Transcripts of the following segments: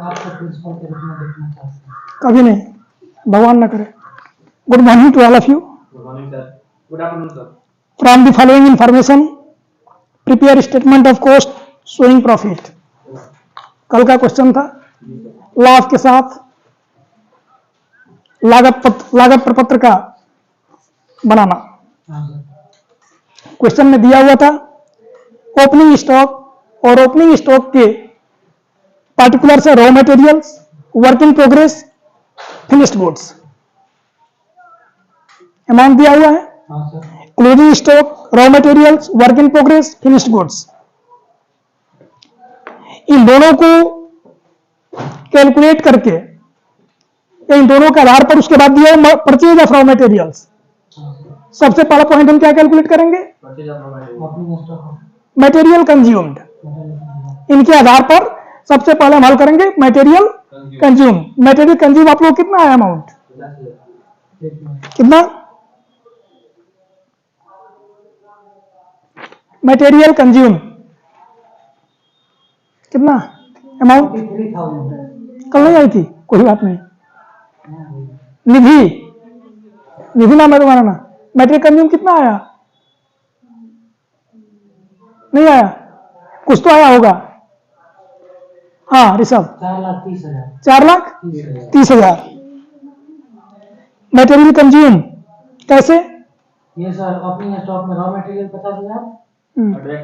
आपको प्रिंसिपल के रूप में देखना चाहते हैं? कभी नहीं, भगवान न करे। Good morning to all of you. Good morning sir. Good afternoon sir. From the following information prepare statement of cost showing profit. कल का क्वेश्चन था लाभ के साथ लागत प्रपत्र का बनाना। हाँ सर। क्वेश्चन में दिया हुआ था ओपनिंग स्टॉक और ओपनिंग स्टॉक के पार्टिकुलर्स है raw materials, work in progress, finished goods. Amount दिया हुआ है। हाँ sir. Closing stock, raw materials, work in progress, finished goods. इन दोनों को कैलकुलेट करके इन दोनों के आधार पर उसके बाद दिया है परचेज ऑफ रॉ मटेरियल्स। सबसे पहला पॉइंट हम क्या कैलकुलेट करेंगे? Opening stock, material consumed. इनके आधार पर सबसे पहले हम हल करेंगे मटेरियल कंज्यूम। मटेरियल कंज्यूम आप लोग कितना है अमाउंट? कितना? मटेरियल कंज्यूम कितना अमाउंट? 43,000। कल नहीं आई थी, कोई बात नहीं। निधि नाम है तुम्हारा ना। मटेरियल कंज्यूम कितना आया? नहीं आया? कुछ तो आया होगा। हाँ ऋषभ, 4,30,000। 4,30,000 material consume. कैसे? ये सर ओपनिंग स्टॉक में raw material 50,000,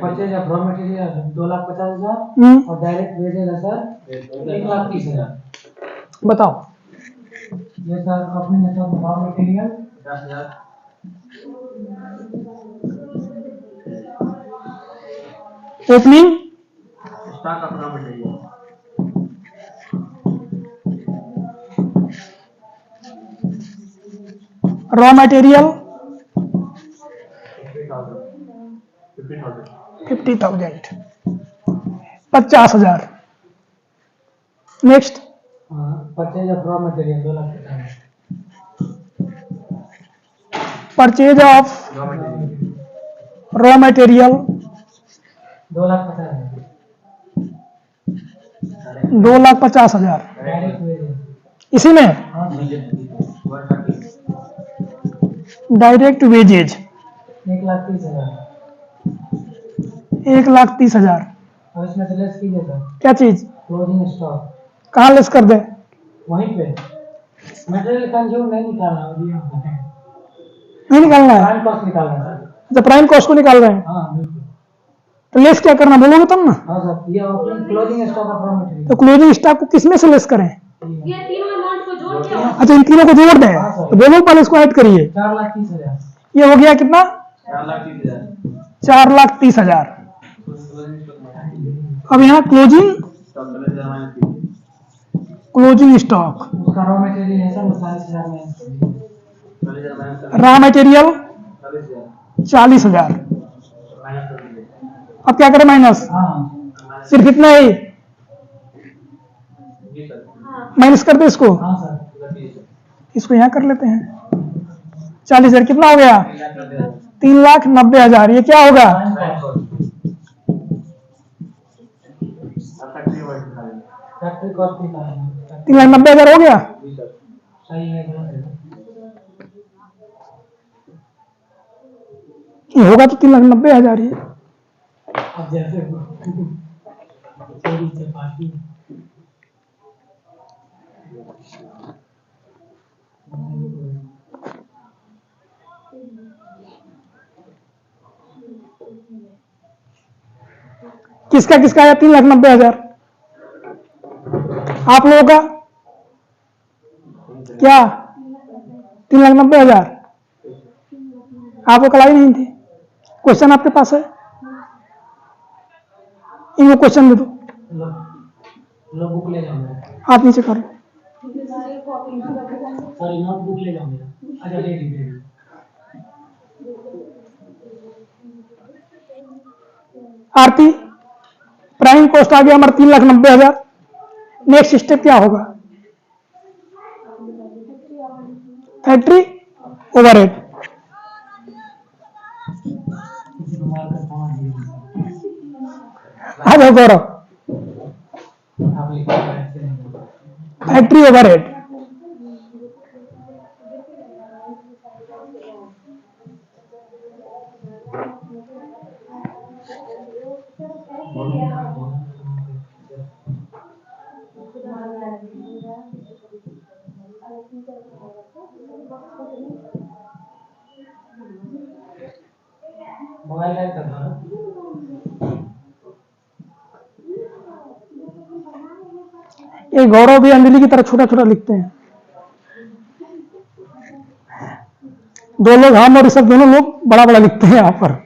purchase of raw material 2,50,000 और डायरेक्ट वेजेज है सर 1,30,000। बताओ। ये सर ओपनिंग स्टॉक में raw material 10,000। Opening stock of raw material raw material 50,000 50,000। Next purchase of raw material 2,50,000। Purchase of raw material 2,50,000। 2,50,000। Direct wages इसी में हाँ direct wages 1,30,000 1,30,000। और इसमें से लेस कीजिए सर क्या चीज? Closing stock. कहाँ लेस कर दे? वहीं पे मटेरियल कंज्यूम नहीं निकालना है, नहीं निकालना है। प्राइम कॉस्ट निकालना है सर। जब प्राइम कॉस्ट को निकाल रहे हैं हाँ बिल्कुल। तो लेस क्या करना बोलोगे तब ना। हाँ सर, ये opening closing stock of raw material. तो क्लोजिंग स्टॉक को किसमें से लेस करें? ये तीनों अमाउंट को जोड़ के अच्छा इन तीनों को जोड़ दें। हाँ, सर। तो बोलो पहले इसको ऐड करिए। 4,30,000। ये हो गया कितना? 4,30,000। 4,30,000। अब यहाँ क्लोजिंग स्टॉक उसका रॉ मटेरियल है सर 40,000 में। Raw material 40,000। अब क्या करें? माइनस। हाँ सिर्फ इतना ही माइनस कर दे इसको। हाँ सर। इसको यहाँ कर लेते हैं। 40,000 कितना हो गया? 3,90,000। ये क्या होगा? फैक्ट्री कॉस्ट निकालना। 3,90,000 हो गया। सही है। ये होगा तो 3,90,000 ही। अब जैसे चोरी चपाटी किसका किसका आया? 3,90,000। आप लोगों का क्या? 3,90,000। आपको कलाई नहीं थी। क्वेश्चन आपके पास है? इनको क्वेश्चन दे दो। लो बुक ले जाओ मेरा। हाथ नीचे करो। सॉरी नोटबुक ले जाओ मेरा। अच्छा दे दी। आरती प्राइम कॉस्ट आ गया हमारा 3,90,000। नेक्स्ट स्टेप क्या होगा? Factory overhead. आ जाओ Gaurav. Factory overhead, mobile light करना है। ये गौरव भी अंजलि की तरह छोटा छोटा लिखते हैं। दो लोग, हम और सब दोनों लोग बड़ा बड़ा लिखते हैं यहाँ पर।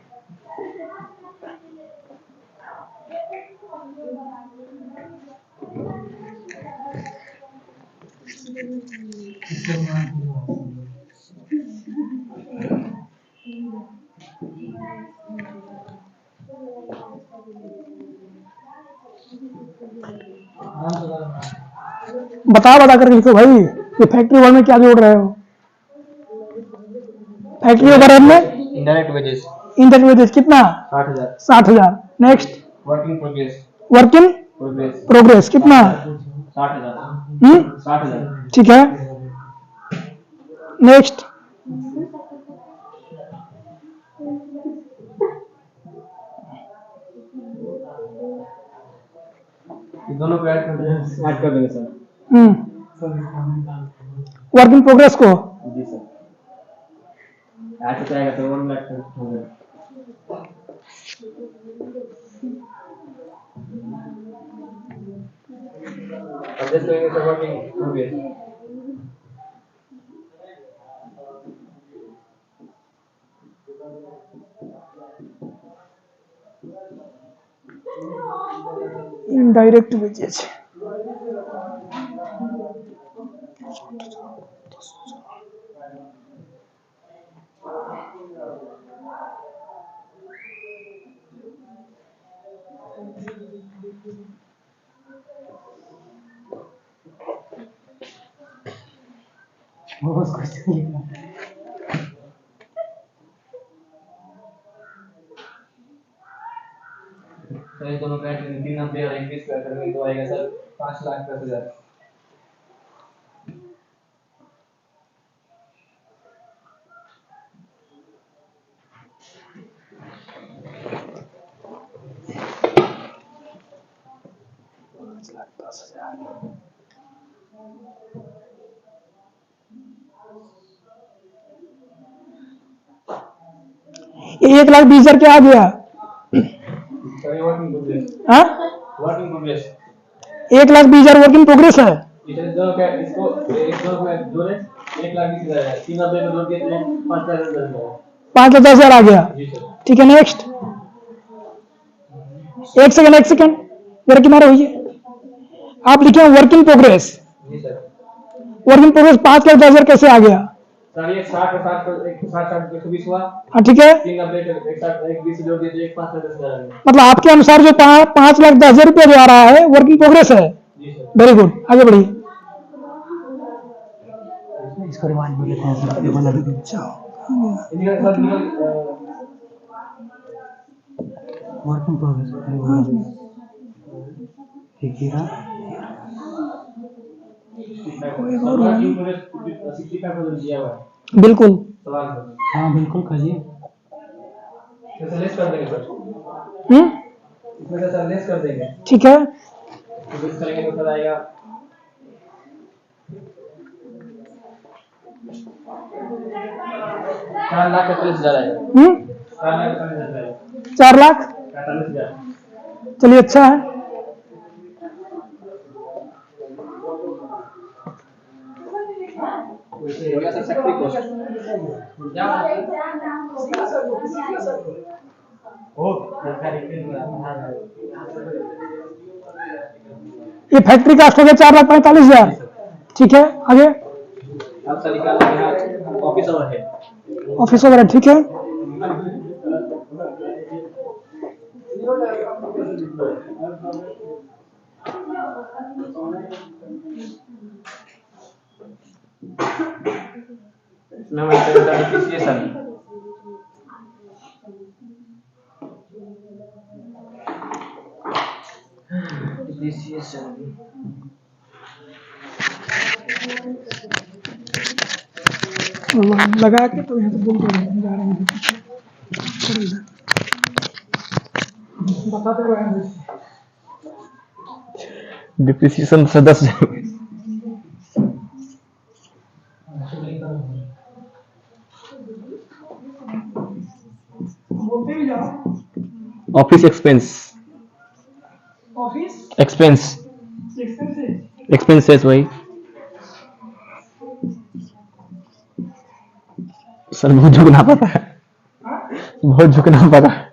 बता कर लिखो भाई, ये फैक्ट्री ओवर में क्या जोड़ रहे हो? फैक्ट्री ओवरहेड में इनडायरेक्ट वेजेस इंडेक्स वेजेस कितना? 60,000। 60,000। Next, working progress work in progress progress कितना? 60,000। 60,000। ठीक है। नेक्स्ट, ये दोनों को ऐड कर देंगे सर। वर्क इन प्रोग्रेस को जी सर, ऐड हो जाएगा तो 1 लाख हो जाएगा। एडजस्ट करेंगे sir working progress. Indirect wages, बहुत कुछ लिखना है। सर ये दोनों का ऐड करेंगे 390 और 21 का करेंगे तो आएगा सर 5,10,000। ये 1,20,000 क्या आ गया? सर ये वर्किंग प्रोग्रेस। हाँ, working progress 1,20,000 work in progress है। इधर दोनों का इसको एक दोनों को जोड़े 1,20,000 है। 390 में जोड़ दिए तो 5,10,000 है। 5,10,000 आ गया। जी सर। ठीक है। नेक्स्ट, एक सेकंड मेरे किनारे होइए। आप लिखे वर्क इन प्रोग्रेस, जी सर। वर्क इन प्रोग्रेस 5,10,000 कैसे आ गया? सर ये 60 और 60 को 60 120 हुआ। हाँ ठीक है। 390 एक 60 एक 20 जोड़ दिए तो 5,10,000 है। मतलब आपके अनुसार जो 5,10,000 रुपया जो आ रहा है वर्क इन प्रोग्रेस है। जी सर। वेरी गुड, आगे बढ़िए। इसको रिमाइंड में लेते हैं सर, ये वाला भी इनका सर वर्क इन प्रोग्रेस। ठीक है ना? वर्किंग प्रोग्रेस 65% दिया हुआ है। बिल्कुल। सवाल सर। हाँ बिल्कुल कहिए। तो लेस कर देंगे सर। इसमें से सर लेस कर देंगे। ठीक है। तो लेस करेंगे तो सर आएगा 4,45,000 आएगा। 4,45,000 आएगा। 4,45,000। चलिए, अच्छा है। वैसे हो गया सर फैक्ट्री कॉस्ट। ये फैक्ट्री कास्ट हो गया 4,45,000। ठीक है, आगे। अब सर निकाल लेंगे यहाँ ऑफिस ओवर है। ऑफिस वगैरह ठीक है। इसमें हमारे चलता है डिप्रिसिएशन। डिप्रिसिएशन लगा के तो यहाँ से बोल जा रहे हैं बताते रहे डिप्रिसिएशन से 10 बोलते भी जाओ office expense office expense expensive expenses वही सर बहुत झुकना पड़ा है बहुत झुकना पड़ा है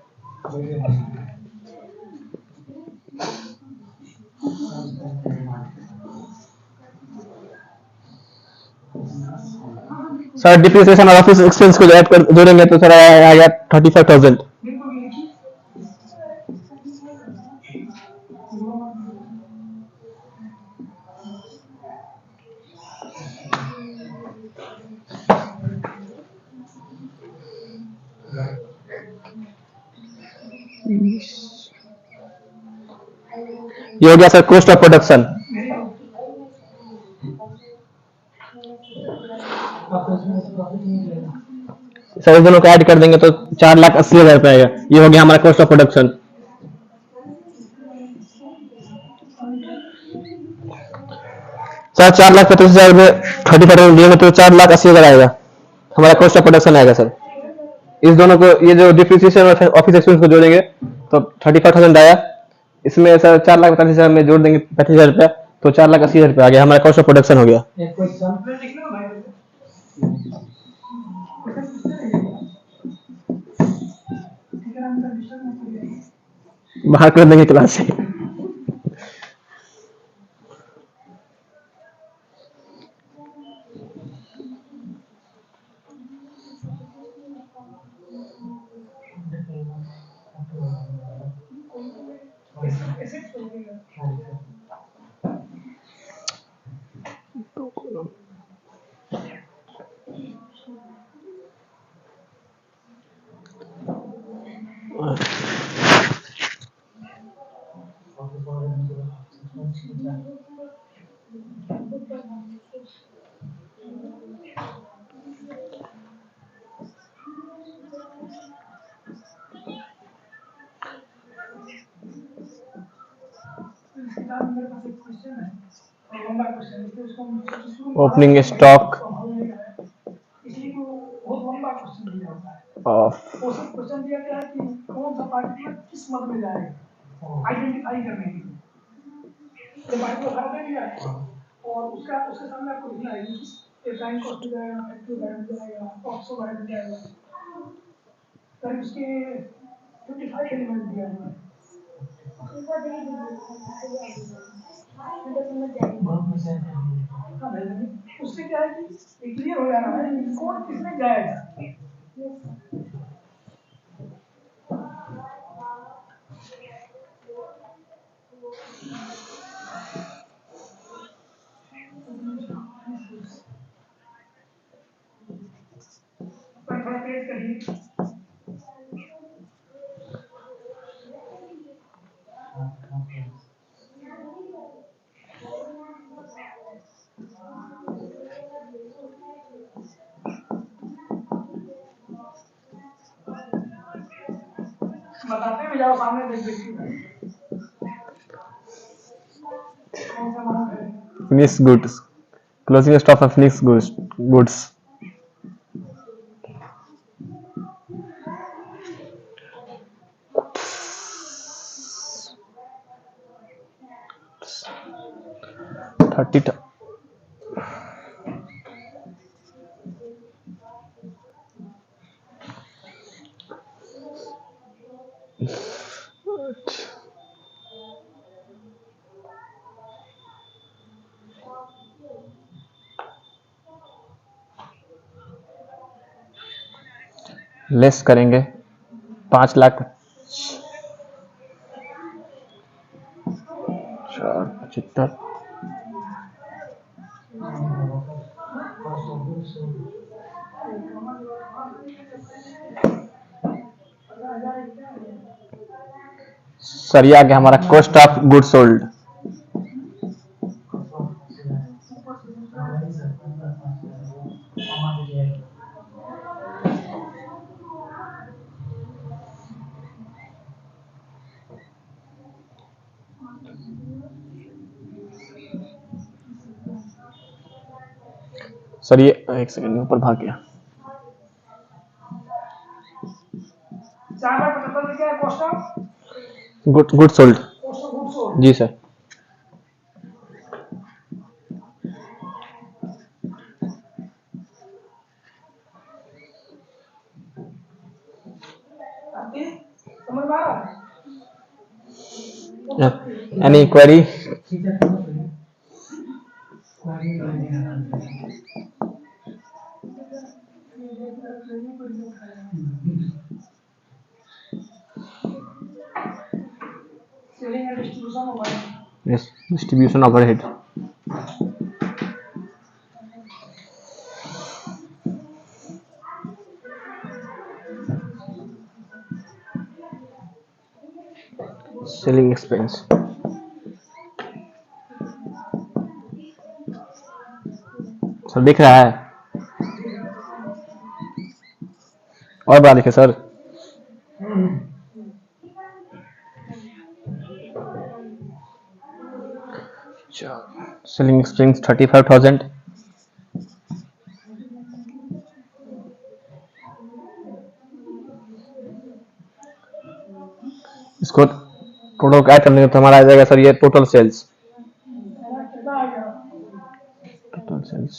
सर डिप्रिसिएशन और ऑफिस एक्सपेंस को ऐड कर जोड़ेंगे तो सर आएगा 35,000 ये हो गया sir cost of production sir इस दोनों को ऐड कर देंगे तो 4,80,000 रुपये आएगा ये हो गया हमारा कॉस्ट ऑफ प्रोडक्शन सर 4,35,000 रुपये 35,000 दिएंगे तो 4,80,000 आएगा हमारा कॉस्ट ऑफ प्रोडक्शन आएगा सर इस दोनों को ये जो डिप्रिसिएशन और ऑफिस एक्सपेंस को जोड़ेंगे तो 35,000 आया इसमें सर 4,45,000 में जोड़ देंगे 35,000 रुपया तो 4,80,000 रुपये आ गया हमारा कॉस्ट ऑफ प्रोडक्शन हो गया एक क्वेश्चन बाहर कर देंगे क्लास से ओपनिंग स्टॉक ऑफ क्वेश्चन दिया गया है कि कौन सा पार्टिकुलर किस मद में जाएगा आइडेंटिफाई करने के लिए जब पार्टिकुलर खड़ा कर दिया और उसके सामने आपको लिखना है कि टाइम कॉस्ट में जाएगा फैक्ट्री बैलेंस जाएगा ऑक्सो बैलेंस जाएगा तब उसके 55 एलिमेंट दिया हुआ है उससे क्या है कि क्लियर हो जाना है कि कौन किसमें जाएगा थोड़ा तेज करिए बताते भी जाओ सामने देख finished goods closing stock of finished goods thirty less करेंगे 5,00,000 4,75 सर ये आ गया हमारा cost of good sold sir ये एक सेकंड ऊपर भाग गया। 4,75 क्या है cost of good sold. Cost of good sold. जी सर। समझ में आ रहा है? Any query? Selling and distribution होगा। Yes, distribution overhead. Selling expense. Sir दिख रहा है और बड़ा लिखे सर। Selling expense 35,000। इसको टोटल ऐड करने का तो हमारा आ जाएगा सर ये टोटल सेल्स। कितना आ गया? Total sales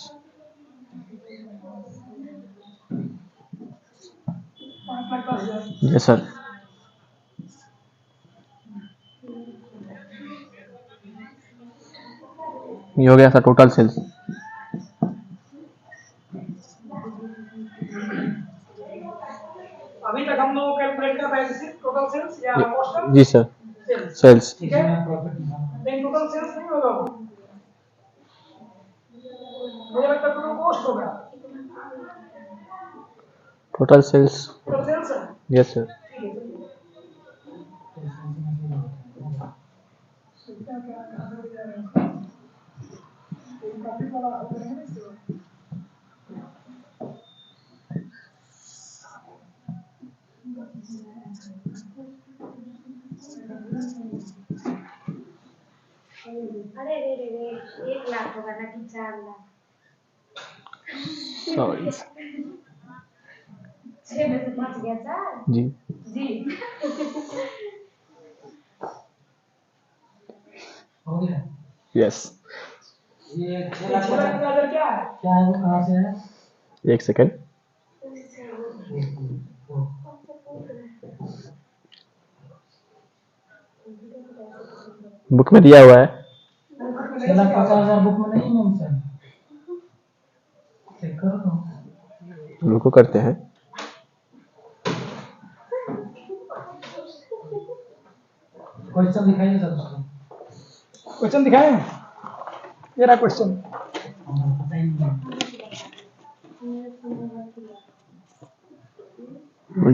5,10,000। Yes sir. ये हो गया सर टोटल सेल्स। अभी तक हम लोग कैलकुलेट कर रहे थे टोटल सेल्स या कॉस्ट ऑफ जी सर। सेल्स। सेल्स। ठीक है, लेकिन टोटल सेल्स नहीं होगा वो, मुझे लगता है टोटल कॉस्ट होगा। टोटल सेल्स टोटल सेल्स है। Yes sir. ठीक है, चलिए। क्या क्या कहाँ से जा रहे हैं? एक काफी वाला हो गया है ना इसके बाद। अरे रे रे रे 1 लाख होगा ना कि 4 लाख। सॉरी 6 में से बच गया 4। जी। जी हो गया। यस। ये 6,50,000 क्या है? क्या है, वो कहाँ से है? एक सेकंड। बुक में दिया हुआ है। 6,50,000 बुक में नहीं मेंशन। चेक करो तो। रुको करते हैं। क्वेश्चन दिखाइए सर उसको। क्वेश्चन दिखाएं? ये रहा क्वेश्चन। पता ही नहीं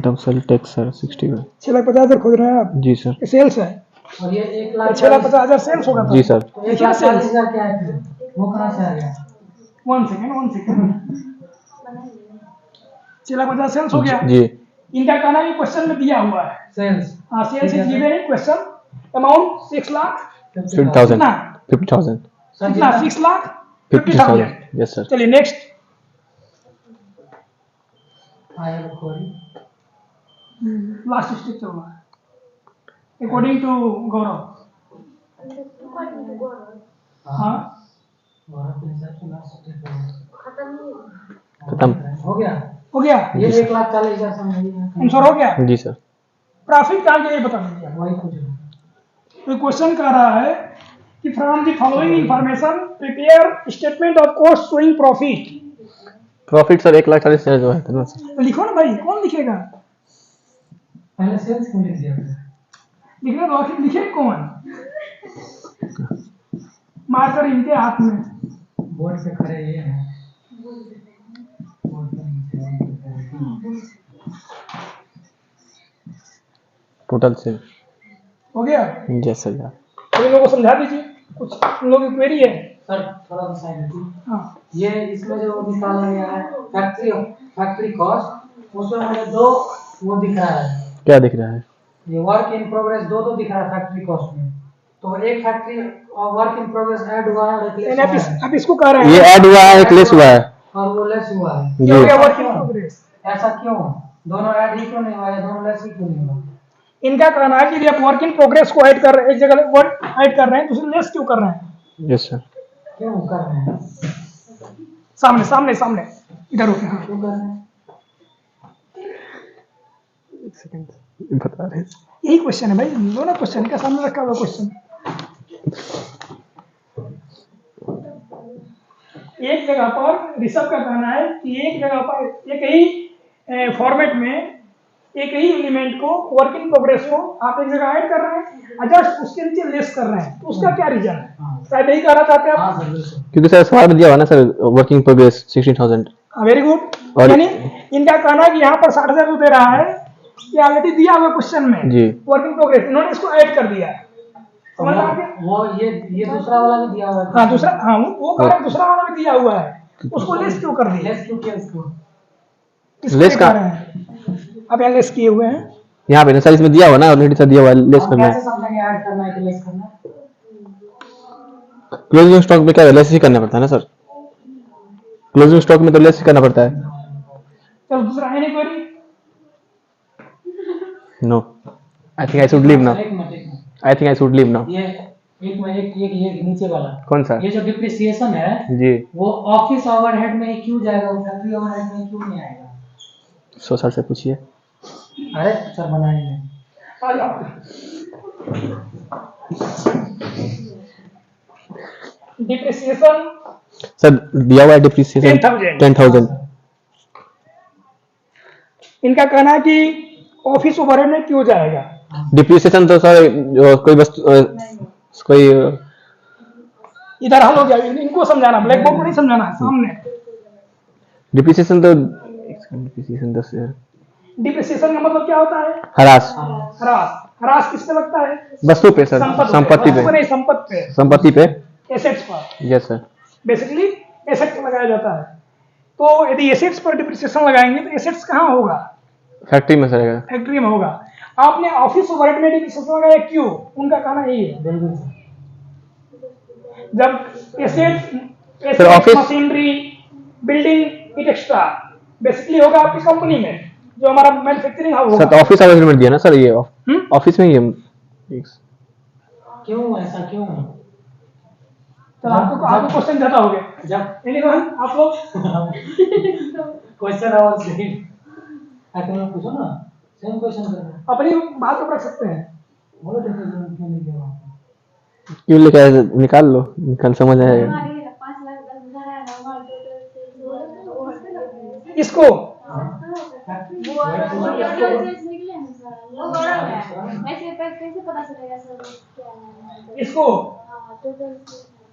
है। Sale tax sir 61। 6,50,000 खोज रहे हैं आप? जी सर। ये सेल्स है। और ये 1,40,000 6,50,000 सेल्स होगा। जी सर। तो 1,40,000 क्या है फिर? वो कहाँ से आ गया? 1 सेकंड 6,50,000 सेल्स हो गया। जी। इनका कहना है कि क्वेश्चन में दिया हुआ है। सेल्स। हाँ, sales is given in question. Amount 6,50,000। 50,000। 50,000। कितना? 6,50,000। Yes sir. चलिए नेक्स्ट। लास्ट स्टेप चल रहा है अकॉर्डिंग टू गौरव। हाँ, खत्म। हो गया। हो गया। ये 1,40,000 समझ आंसर हो गया। जी सर। प्रॉफिट कहाँ गया ये बता दीजिए। वही कुछ तो क्वेश्चन कह रहा है कि from the following information prepare statement of cost showing profit. Profit sir 1,40,000 जो है ना सर। तो लिखो ना भाई, कौन लिखेगा? पहले सेल्स क्यों लिख दिया? लिखना तो आखिर लिखे कौन? मार्कर इनके हाथ में। बोर्ड पे खड़े ये हैं। टोटल सेल हो गया। Yes sir. तो इन लोगों को समझा दीजिए, कुछ इन लोगों की क्वेरी है। सर थोड़ा सा साइड हटिए। हाँ, ये इसमें जो निकाला गया है फैक्ट्री कॉस्ट, उसमें मुझे दो वो दिख रहा है। क्या दिख रहा है? ये वर्क इन प्रोग्रेस दो दिख रहा है फैक्ट्री कॉस्ट में। तो एक factory work in progress add हुआ है और एक लेस हुआ है। आप इसको कह रहे ये हैं ऐड हुआ है, एक लेस हुआ है। और वो लेस हुआ है, जी। ये हो गया वर्क इन प्रोग्रेस। ऐसा क्यों? दोनों ऐड ही क्यों नहीं हुआ, या दोनों लेस ही क्यों नहीं हुआ? इनका कहना है कि आप वर्क इन प्रोग्रेस को ऐड कर रहे हैं, एक जगह वर्क ऐड कर रहे हैं, दूसरे लेस क्यों कर रहे हैं? Yes sir. क्यों कर रहे हैं? सामने सामने सामने इधर होके। हाँ। क्यों कर रहे हैं? एक सेकंड बता रहे हैं। यही क्वेश्चन है भाई, दोनों क्वेश्चन का सामने रखा हुआ क्वेश्चन। एक जगह पर ऋषभ का कहना है कि एक जगह पर एक ही फॉर्मेट में एक ही एलिमेंट को वर्क इन प्रोग्रेस को आप एक जगह ऐड कर रहे हैं और जस्ट उसके नीचे लेस कर रहे हैं, तो उसका क्या रीजन है? शायद यही कहना चाहते हैं हाँ आप। सर बिल्कुल। क्योंकि सर सवाल में दिया हुआ ना sir, working progress 16,000। Very good. और- यानी इनका कहना है कि यहाँ पर 60,000 दे रहा है, ये ऑलरेडी दिया हुआ क्वेश्चन में जी। वर्क इन प्रोग्रेस, इन्होंने इसको ऐड कर दिया है। समझ में आ गया? वो ये दूसरा वाला भी दिया हुआ है। हाँ दूसरा, हाँ वो कह रहे हैं दूसरा वाला भी दिया हुआ है, उसको लेस क्यों कर दिया? लेस क्यों किया इसको? किसको लेस दिखा का- रहे हैं? अब यहाँ लेस किए हुए हैं। यहाँ पे ना सर इसमें दिया हुआ ना ऑलरेडी सर, दिया हुआ लेस हम करना कैसे है। समझेंगे ऐड करना है कि लेस करना है? क्लोजिंग स्टॉक में क्या लेस ही करना पड़ता है ना सर, क्लोजिंग स्टॉक में तो लेस ही करना पड़ता है। चलो दूसरा है नहीं query. No, I think I should leave now, एक minute. I think I should leave now. ये एक नीचे वाला, कौन सा? ये जो डिप्रिसिएशन है जी। वो ऑफिस ओवरहेड में ही क्यों जाएगा, वो फैक्ट्री ओवरहेड में क्यों नहीं आएगा? सो सर से पूछिए। अरे सर बनाएंगे। आ जाओ। डिप्रिसिएशन सर दिया हुआ है डिप्रिसिएशन 10,000। 10,000। इनका कहना है कि ऑफिस ओवरहेड में क्यों जाएगा? डिप्रिसिएशन तो सर कोई वस्तु कोई इधर हल हो गया, इनको समझाना, ब्लैक बोर्ड को नहीं समझाना, सामने। डिप्रिसिएशन तो डिप्रिसिएशन 10,000। डिप्रिसिएशन का मतलब क्या होता है? हरास ह्रास। ह्रास किस पे लगता है? वस्तु पे सर, संपत्ति वस्तु पे, नहीं, संपत्ति पे, संपत्ति पे। एसेट्स पर। Yes sir. बेसिकली एसेट्स लगाया जाता है। तो यदि एसेट्स पर डिप्रिसिएशन लगाएंगे तो एसेट्स कहाँ होगा? फैक्ट्री में सर। फैक्ट्री में होगा। आपने ऑफिस ओवरहेड में डिप्रिसिएशन लगाया क्यों? उनका कहना यही है। बिल्कुल। जब assets Sir, office- machinery, building it extra basically होगा आपकी कंपनी में, जो हमारा मैन्युफैक्चरिंग हाउस सर होगा। तो ऑफिस आवर्स में दिया ना सर, ये ऑफिस में ही है। क्यों ऐसा क्यों? तो आपको क्वेश्चन ज्यादा हो गया। जब एनीवन आप लोग क्वेश्चन और सही तुम पूछो ना, सेम क्वेश्चन करना। अपनी बात को रख सकते हैं। बोलो डिप्रिसिएशन क्यों नहीं किया वहाँ पे? क्यों लेके निकाल लो, कल समझ आएगा। हमारे 5,10,000 है ना, हमारे टोटल से इसको निकले हैं सर, वो बड़ा है। ऐसे कैसे पता चलेगा सर क्या है? इसको हाँ टोटल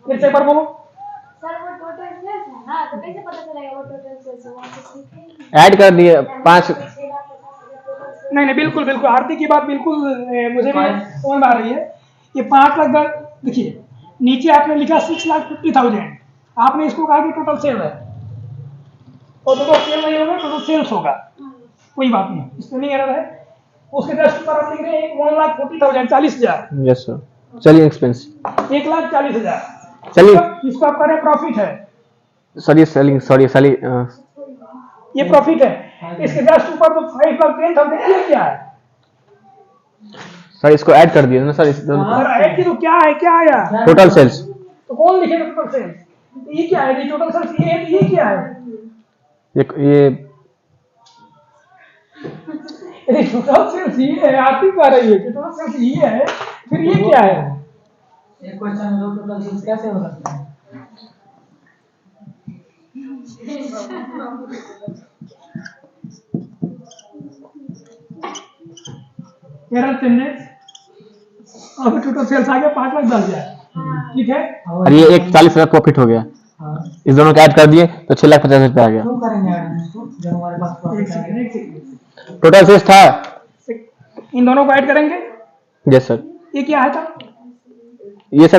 फिर से एक बार बोलो। सर वो टोटल सेल्स है ना, तो कैसे पता चलेगा वो टोटल सेल्स है? वहाँ से सीखे ऐड कर दिए 5। नहीं नहीं, बिल्कुल बिल्कुल आरती की बात बिल्कुल मुझे भी समझ में आ रही है। ये 5,10,000 देखिए, नीचे आपने लिखा 6,50,000, आपने इसको कहा कि टोटल सेल है, और टोटल सेल नहीं होगा, टोटल सेल्स होगा। कोई बात नहीं, इसमें नहीं एरर है। उसके जस्ट ऊपर आप लिख रहे हैं 1,40,000, 40,000, यस सर। चलिए एक्सपेंस, 1,40,000। चलिए। इसको आप कह रहे हैं प्रॉफिट है, सॉरी सेलिंग, सॉरी सॉरी। ये प्रॉफिट है। इसके जस्ट ऊपर तो 5,10,000 ये क्या है? सर इसको ऐड कर दिया ना सर, इस सर ऐड की तो क्या है, क्या आया? Total sales. तो कौन लिखेगा टोटल सेल्स? ये क्या है? ये टोटल सेल्स ये है, ये क्या है? ये टोटल सेल्स ये है, आरती कह रही है कि टोटल सेल्स ये है, फिर ये क्या है? एक क्वेश्चन में दो टोटल सेल्स कैसे हो सकता है? एरर चेंजेस, अब टोटल सेल्स आ गया 5,10,000, ठीक है। और ये 41,000 प्रॉफिट हो गया। हाँ। इस दोनों का ऐड कर दिए तो 6,50,000 रुपये आ गया। क्यों करेंगे ऐड इसको जब हमारे पास एक प्रॉफिट सेकंड, है? एक सेकंड। टोटल सेल्स था। इन दोनों को ऐड करेंगे। Yes sir. ये क्या है तब? ये सर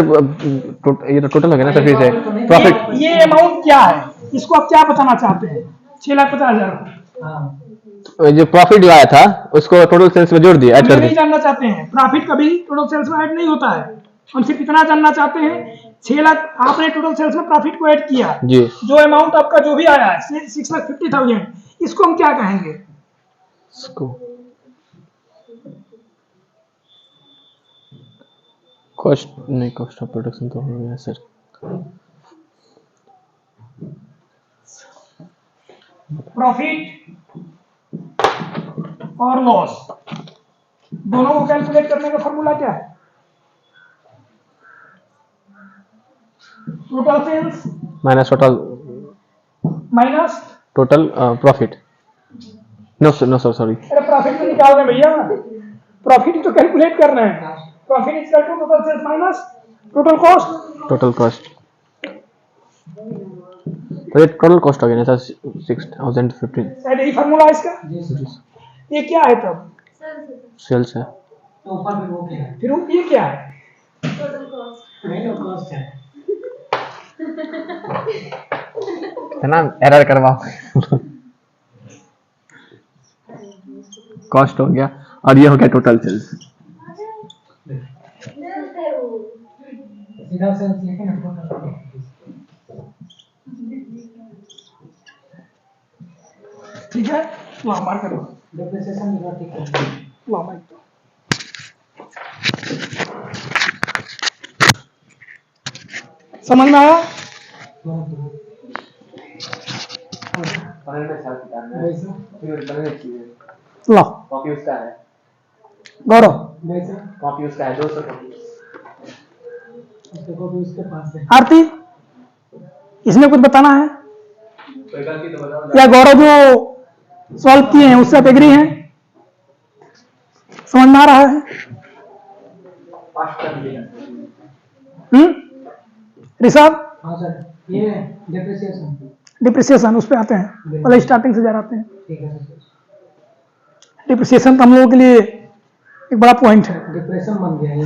ये तो टोटल हो गया ना सर, फिर से प्रॉफिट। ये अमाउंट क्या है? इसको आप क्या बताना चाहते हैं? 6,50,000। हाँ। जो प्रॉफिट आया था उसको टोटल सेल्स में जोड़ दिया, ऐड हम कर ये नहीं दिया। जानना चाहते हैं, प्रॉफिट कभी टोटल सेल्स में ऐड नहीं होता है। हम सिर्फ इतना जानना चाहते हैं 6 लाख आपने टोटल सेल्स में प्रॉफिट को ऐड किया, जी जो अमाउंट आपका जो भी आया है 6,50,000, इसको हम क्या कहेंगे? इसको कॉस्ट नहीं, कॉस्ट ऑफ प्रोडक्शन तो हो गया सर। प्रॉफिट और लॉस दोनों को कैलकुलेट करने का फॉर्मूला क्या है? Total sales minus total minus total profit. No sir sorry. अरे प्रॉफिट तो निकाल रहे हैं भैया, प्रॉफिट तो कैलकुलेट कर रहे हैं। Profit is equal to total sales minus total cost. Total cost तो ये टोटल कॉस्ट हो गया ना सर 6,015। शायद यही फॉर्मूला है इसका। ये क्या है तब? सेल्स है। तो ऊपर में वो क्या है? फिर ये क्या है? Total cost. नहीं वो कॉस्ट है। है ना, एरर करवाओ। कॉस्ट हो गया और ये हो गया टोटल सेल्स। सीधा सेल्स लिखे ना टोटल। ठीक है, ला मार करो। डिप्रिसिएशन भी ठीक है। ला मार करो। समझ में आया? ला कॉपी उसका है, गौरव कॉपी उसका है 200 कॉपी। उसको भी उसके पास है। आरती, इसमें कुछ बताना है कोई गलती तो बताओ। या गौरव जो सॉल्व किए हैं उससे आप एग्री हैं? समझ में आ रहा है? ऋषभ, हाँ सर, ये डिप्रिसिएशन। डिप्रिसिएशन उस पे आते हैं, पहले स्टार्टिंग से जा आते हैं। ठीक है सर। डिप्रिसिएशन तो हम लोगों के लिए एक बड़ा पॉइंट है। डिप्रेशन बन गया ये।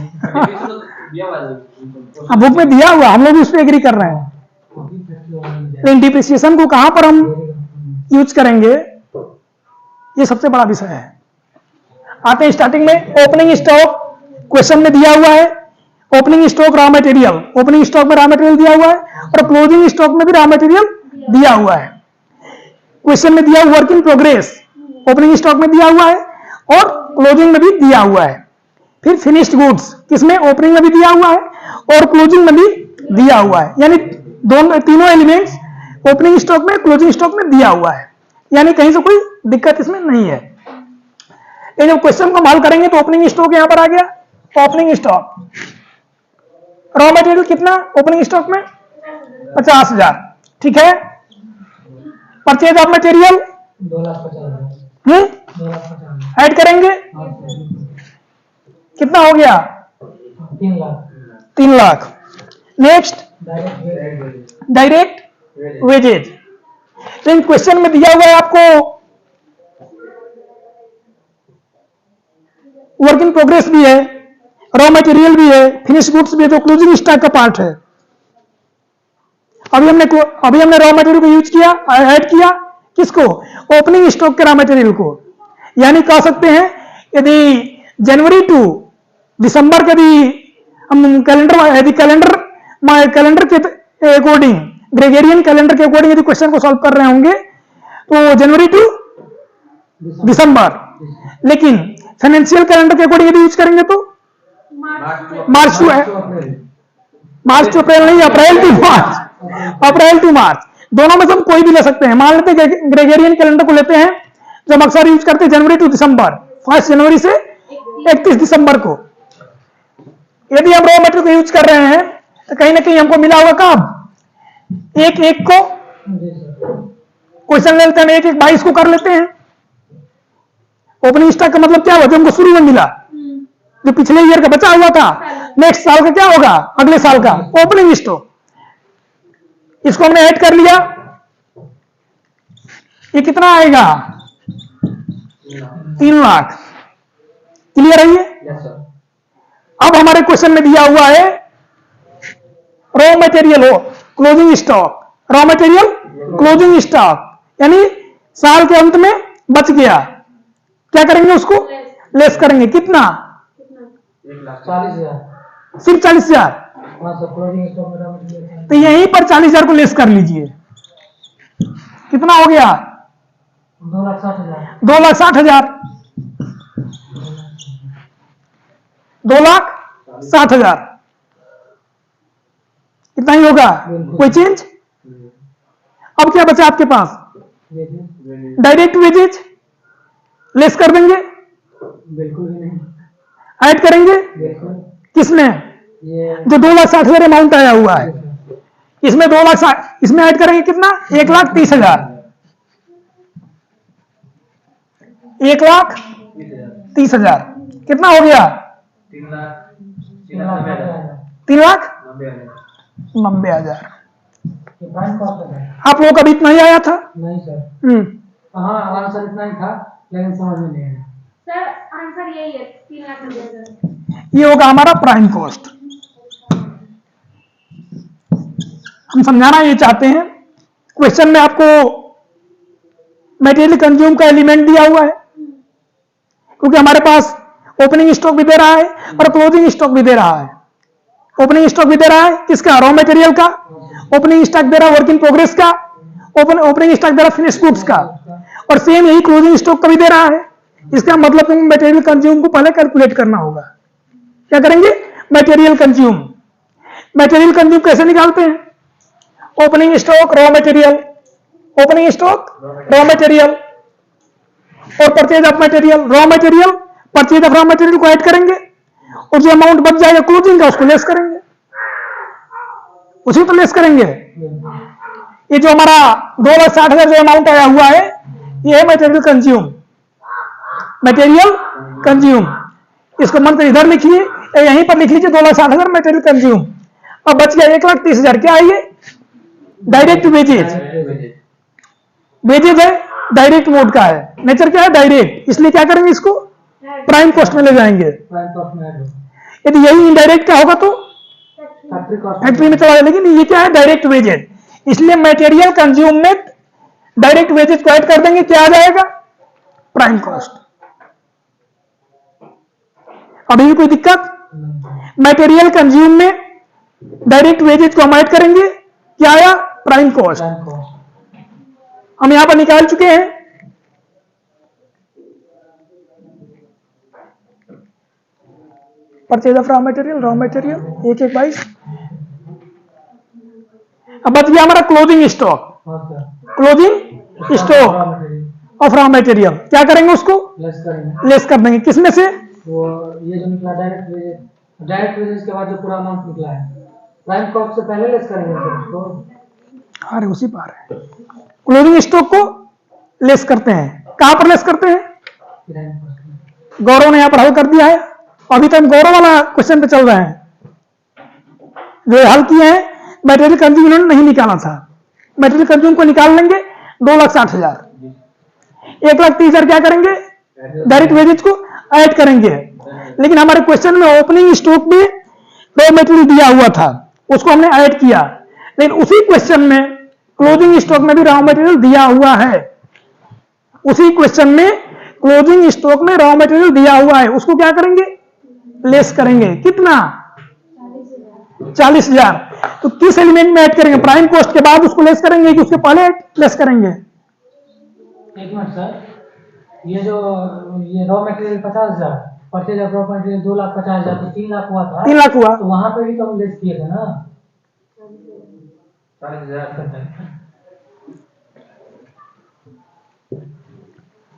अब बुक में दिया हुआ, हम लोग भी उस पर एग्री कर रहे हैं, लेकिन डिप्रिसिएशन को कहां पर हम यूज करेंगे ये सबसे बड़ा विषय है। आते हैं स्टार्टिंग में, ओपनिंग स्टॉक क्वेश्चन में दिया हुआ है। Opening stock raw material, opening stock में रॉ मटेरियल दिया हुआ है और क्लोजिंग स्टॉक में भी रॉ मटेरियल दिया हुआ है। क्वेश्चन में दिया work in progress opening stock में दिया हुआ है और क्लोजिंग में भी दिया हुआ है। फिर फिनिश्ड गुड्स किसमें? ओपनिंग में भी दिया हुआ है और क्लोजिंग में भी दिया हुआ है, यानी दोनों तीनों एलिमेंट्स ओपनिंग स्टॉक में क्लोजिंग स्टॉक में दिया हुआ है, यानी कहीं से कोई दिक्कत इसमें नहीं है। ये जब क्वेश्चन को हल करेंगे तो ओपनिंग स्टॉक यहां पर आ गया। ओपनिंग स्टॉक रॉ मटेरियल कितना ओपनिंग स्टॉक में? 50,000। ठीक है। Purchase of material 2,50,000। 2,50,000 ऐड करेंगे कितना हो गया? 3 lakh. 3 lakh. Next direct wages. लेकिन क्वेश्चन में दिया हुआ है आपको वर्क इन प्रोग्रेस भी है, रॉ मटेरियल भी है, फिनिश गुड्स भी है, तो क्लोजिंग स्टॉक का पार्ट है। अभी हमने रॉ मटेरियल को यूज किया, ऐड किया किसको? ओपनिंग स्टॉक के रॉ मटेरियल को। यानी कह सकते हैं यदि जनवरी टू दिसंबर के भी हम कैलेंडर के अकॉर्डिंग, ग्रेगोरियन कैलेंडर के अकॉर्डिंग यदि क्वेश्चन को सॉल्व कर रहे होंगे तो जनवरी टू दिसंबर, लेकिन फाइनेंशियल कैलेंडर के अकॉर्डिंग यदि यूज करेंगे तो मार्च टू अप्रैल नहीं, अप्रैल टू मार्च। अप्रैल टू मार्च दोनों में से हम कोई भी ले सकते हैं। मान लेते हैं ग्रेगोरियन कैलेंडर को लेते हैं, जब अक्सर यूज करते हैं जनवरी टू दिसंबर, 1 जनवरी से 31 दिसंबर को। यदि हम रॉ मटेरियल को यूज कर रहे हैं तो कहीं ना कहीं हमको मिला होगा कब? 1/1 को क्वेश्चन ले लेते हैं, 1/1/22 को कर लेते हैं। ओपनिंग स्टॉक का मतलब क्या हुआ? जो हमको शुरू में मिला, जो पिछले ईयर का बचा हुआ था, नेक्स्ट साल का क्या होगा? अगले साल का ओपनिंग स्टॉक। इसको हमने ऐड कर लिया, ये कितना आएगा? 3 लाख। क्लियर है ये? अब हमारे क्वेश्चन में दिया हुआ है रॉ मटेरियल हो closing stock, raw material closing stock, यानी साल के अंत में बच गया, क्या करेंगे? उसको लेस करेंगे। कितना? 40,000। सिर्फ 40,000। हाँ सर, क्लोजिंग स्टॉक में रॉ मटेरियल तो यहीं पर 40,000 को लेस कर लीजिए, कितना हो गया? 2,60,000। 2,60,000, 2,60,000 इतना ही होगा। कोई चेंज? अब क्या बचा आपके पास? डायरेक्ट वेजेज लेस कर देंगे, बिल्कुल भी नहीं। ऐड करेंगे बिल्कुल। किसमें? ये जो 2,60,000 अमाउंट आया हुआ है, इसमें 2,60,000, इसमें ऐड करेंगे कितना? 1,30,000, 1,30,000 कितना हो गया? 3,90,000। ये प्राइम कॉस्ट है। आप लोगों का भी इतना ही आया था? नहीं सर, हम्म, हाँ आंसर इतना ही था, लेकिन समझ में नहीं आया। सर आंसर यही है, 3,90,000। ये होगा हमारा प्राइम कॉस्ट। हम समझाना ये चाहते हैं, क्वेश्चन में आपको मटेरियल कंज्यूम का एलिमेंट दिया हुआ है, क्योंकि हमारे पास ओपनिंग स्टॉक भी दे रहा है और क्लोजिंग स्टॉक भी दे रहा है। ओपनिंग स्टॉक भी दे रहा है किसका? रॉ मटेरियल का। ओपनिंग स्टॉक दे रहा है वर्क इन प्रोग्रेस का। ओपनिंग स्टॉक दे रहा है फिनिश गुड्स का, और सेम यही क्लोजिंग स्टॉक का भी दे रहा है। इसका मतलब तुम मटेरियल कंज्यूम को पहले कैलकुलेट करना होगा। क्या करेंगे? Material consume. मटेरियल कंज्यूम कैसे निकालते हैं? Opening stock raw material, opening stock raw material, और purchase of material raw material, purchase of raw material को ऐड करेंगे, और जो अमाउंट बच जाएगा क्लोजिंग का उसको लेस करेंगे, उसी को लेस करेंगे। ये जो हमारा 2,60,000 जो अमाउंट आया हुआ है, ये है मटेरियल कंज्यूम। मटेरियल कंज्यूम, इसको मन कर इधर लिखिए, यहीं पर लिख लीजिए 2,60,000 मटेरियल कंज्यूम। अब बच गया 1,30,000, क्या है ये? Direct wages. वेजेज है, डायरेक्ट मोड का है, नेचर क्या है? डायरेक्ट, इसलिए क्या करेंगे? इसको प्राइम कॉस्ट में ले जाएंगे। प्राइम कॉस्ट में ऐड हो, यदि यही इनडायरेक्ट का होगा तो फैक्ट्री कॉस्ट फैक्ट्री में चला जाए, लेकिन ये क्या है? डायरेक्ट वेजेज, इसलिए मटेरियल कंज्यूम में डायरेक्ट वेजेज को ऐड कर देंगे, क्या आ जाएगा? Prime cost. अभी भी कोई दिक्कत? मटेरियल कंज्यूम में डायरेक्ट वेजेज को हम ऐड करेंगे, क्या आया? Prime cost. Prime cost. हम यहां पर निकाल चुके हैं। Purchase of raw material 1,22। अब बच गया हमारा क्लोजिंग स्टॉक। हाँ sir, closing stock of raw material, क्या करेंगे? उसको लेस करेंगे। लेस कर देंगे, किसमें से? वो ये जो निकला डायरेक्ट वेजेज, डायरेक्ट वेजेज के बाद जो पूरा अमाउंट निकला है, प्राइम कॉस्ट से पहले लेस करेंगे सर उसको। अरे उसी पर है, क्लोजिंग स्टॉक को लेस करते हैं। कहां पर लेस करते हैं? प्राइम कॉस्ट में। गौरव ने यहां पर हल कर दिया है। अभी तक हम गौरव वाला क्वेश्चन पे चल रहे हैं, जो हल किए हैं। मटेरियल कंज्यूम इन्होंने नहीं निकाला था, मटेरियल कंज्यूम को निकाल लेंगे। 2,60,000, 1,30,000 क्या करेंगे? डायरेक्ट वेजेज को ऐड करेंगे। लेकिन हमारे क्वेश्चन में ओपनिंग स्टॉक में रॉ मटेरियल दिया हुआ था, उसको हमने ऐड किया, लेकिन उसी क्वेश्चन में क्लोजिंग स्टॉक में भी रॉ मटेरियल दिया हुआ है। उसी क्वेश्चन में क्लोजिंग स्टॉक में रॉ मटेरियल दिया हुआ है, उसको क्या करेंगे? लेस करेंगे। कितना? 40,000। तो किस एलिमेंट में ऐड करेंगे? प्राइम कॉस्ट के बाद उसको लेस करेंगे कि उसके पहले लेस करेंगे? एक मिनट सर, ये जो ये raw material 50,000, purchase of raw material 2,50,000, तो 3 लाख हुआ था। 3 लाख हुआ, तो वहां पे भी तो हम लेस किए थे ना 40,000।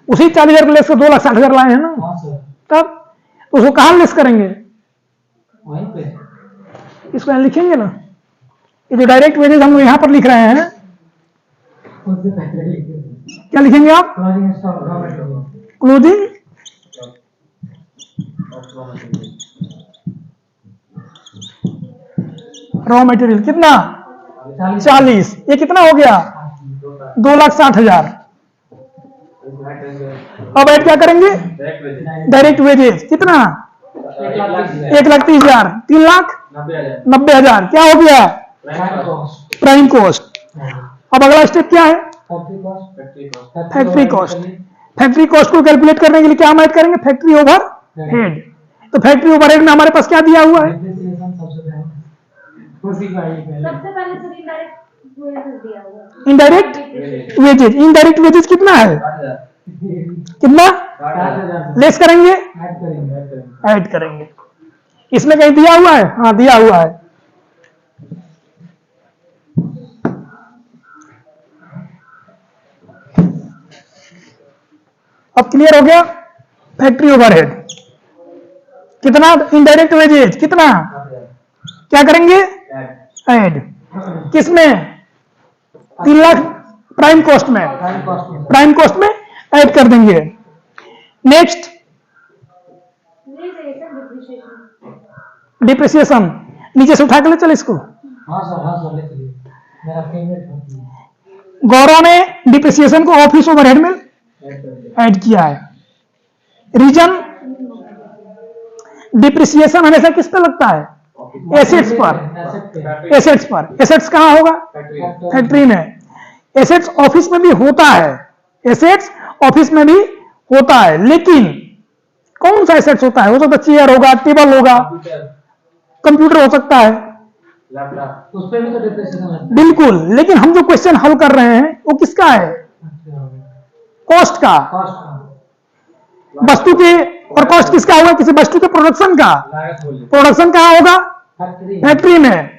उसी 40,000 को लेस कर 2,60,000 लाए हैं ना। हाँ सर, तब उसको कहां लेस करेंगे? वहीं पे इसको यहां लिखेंगे ना, ये जो डायरेक्ट वेजेज हम यहां पर लिख रहे हैं, उससे पहले लिखे क्या लिखेंगे आप? Closing stock raw material. Closing raw material कितना? 40। ये कितना हो गया? 2,60,000। अब ऐड क्या करेंगे? डायरेक्ट वेजेज कितना? 1,30,000। 3,90,000 क्या हो गया? Prime cost. अब अगला स्टेप क्या है? Factory cost. फैक्ट्री कॉस्ट को कैलकुलेट करने के लिए क्या हम ऐड करेंगे? Factory over head. तो फैक्ट्री ओवर हेड में हमारे पास क्या दिया हुआ है? उसी का ही पहले सबसे पहले सर इनडायरेक्ट वेजेस दिया होगा। इनडायरेक्ट वेजेज, इनडायरेक्ट वेजेज कितना है, कितना 60,000 लेस करेंगे, ऐड करेंगे। ऐड करेंगे। इसमें कहीं दिया हुआ है, हाँ दिया हुआ है। अब क्लियर हो गया। फैक्ट्री ओवरहेड कितना, इनडायरेक्ट वेजेज कितना, क्या करेंगे, ऐड किसमें, 3 लाख प्राइम कॉस्ट में, टाइम कॉस्ट में प्राइम कॉस्ट में ऐड कर देंगे। नेक्स्ट नहीं चाहिए सर डिप्रिशिएशन। डिप्रिसिएशन, नीचे से उठा के ले चल इसको। हाँ सर ले चलिए, मेरा फेवरेट होती है। गौरव ने डिप्रिसिएशन को ऑफिस ओवरहेड में ऐड किया है। रीजन, डिप्रिसिएशन हमेशा किस पे लगता है, एसेट्स पर, एसेट्स पर। एसेट्स कहाँ होगा, फैक्ट्री में। एसेट्स ऑफिस में भी होता है, एसेट्स ऑफिस में भी होता है, लेकिन कौन सा एसेट्स होता है, हो सकता है चेयर होगा, टेबल होगा, कंप्यूटर हो सकता है, उस पे भी तो डिप्रेशन लगता है। बिल्कुल। लेकिन हम जो क्वेश्चन हल कर रहे हैं वो किसका है, कॉस्ट का। कॉस्ट वस्तु के, और कॉस्ट किसका होगा, किसी वस्तु के प्रोडक्शन का। प्रोडक्शन कहाँ होगा, फैक्ट्री फैक्ट्री में।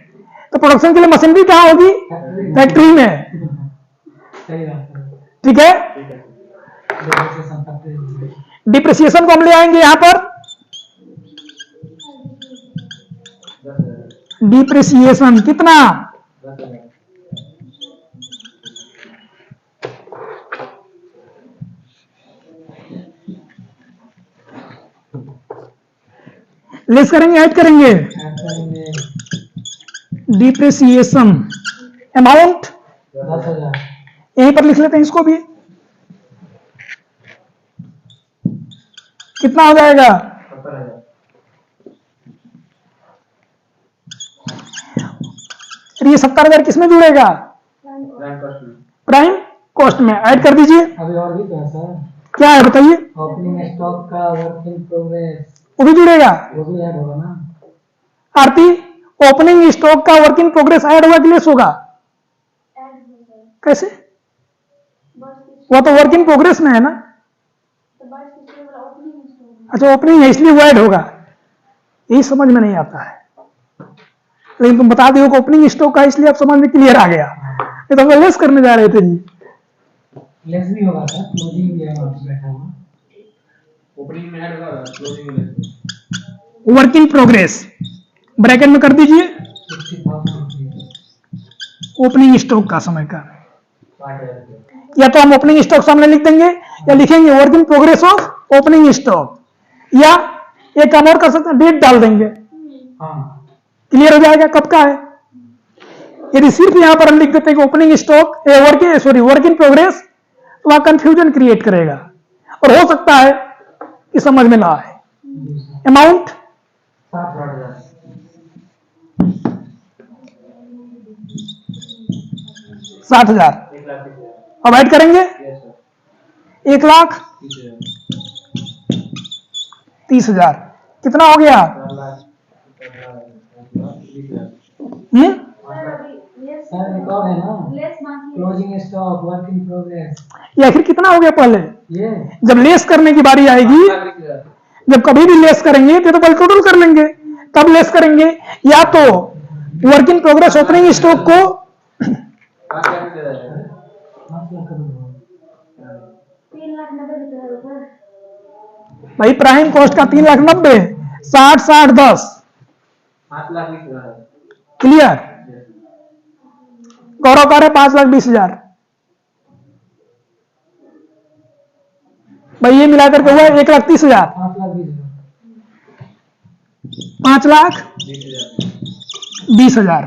तो प्रोडक्शन के लिए मशीनरी कहाँ होगी, फैक्ट्री में। सही बात है। ठीक है, डिप्रेशन फैक्ट्री में। डिप्रिसिएशन को हम ले आएंगे यहां पर। डिप्रिसिएशन कितना, लेस करेंगे, ऐड करेंगे, ऐड करेंगे डिप्रिसिएशन अमाउंट 10,000। यहीं पर लिख लेते हैं इसको भी। कितना हो जाएगा, ये 70,000 किसमें जुड़ेगा, प्राइम कॉस्ट में। ऐड कर दीजिए। अभी और भी तो है सर, क्या है बताइए, ओपनिंग स्टॉक का वर्क इन प्रोग्रेस, वो भी जुड़ेगा। वो भी ऐड होगा ना। आरती, ओपनिंग स्टॉक का वर्क इन प्रोग्रेस ऐड होगा कि लेस होगा, ऐड होगा कैसे, बस वो तो वर्क इन प्रोग्रेस में है ना। तो बस इसके ऊपर ओपनिंग स्टॉक। अच्छा ओपनिंग है इसलिए वो ऐड होगा, यही समझ में नहीं आता है। लेकिन तुम बता दियो कि ओपनिंग स्टॉक का, इसलिए अब समझ में क्लियर आ गया। ये तो हम लेस करने जा रहे थे जी। लेस भी होगा सर, क्लोजिंग भी है वहाँ पे बैठा हुआ। ओपनिंग में ऐड होगा, क्लोजिंग में less. Work in progress bracket में कर दीजिए, 60,000 ओपनिंग स्टॉक का समय का। या तो हम ओपनिंग स्टॉक सामने लिख देंगे, या लिखेंगे work in progress of opening stock, या एक काम और कर सकते हैं, डेट डाल देंगे, हाँ क्लियर हो जाएगा कब का है। यदि सिर्फ यहां पर हम लिख देते हैं कि opening stock work in progress, तो वहां कंफ्यूजन क्रिएट करेगा और हो सकता है कि समझ में ना आए। जी सर। अमाउंट 60,000 60,000। अब ऐड करेंगे 1,30,000। कितना हो गया, सर अभी लेस सर एक और है ना, लेस बाकी है। Closing stock work in progress, ये आखिर कितना हो गया पहले। ये जब लेस करने की बारी आएगी, जब कभी भी लेस करेंगे तो पहले टोटल कर लेंगे, तब लेस करेंगे। या तो work in progress opening stock को 3,90,000 ऊपर। भाई प्राइम कॉस्ट का 3,90,000, 60 60 10 क्लियर। गौरव कह रहे 5,20,000। भाई ये मिलाकर के हुआ 1,30,000, 5,20,000।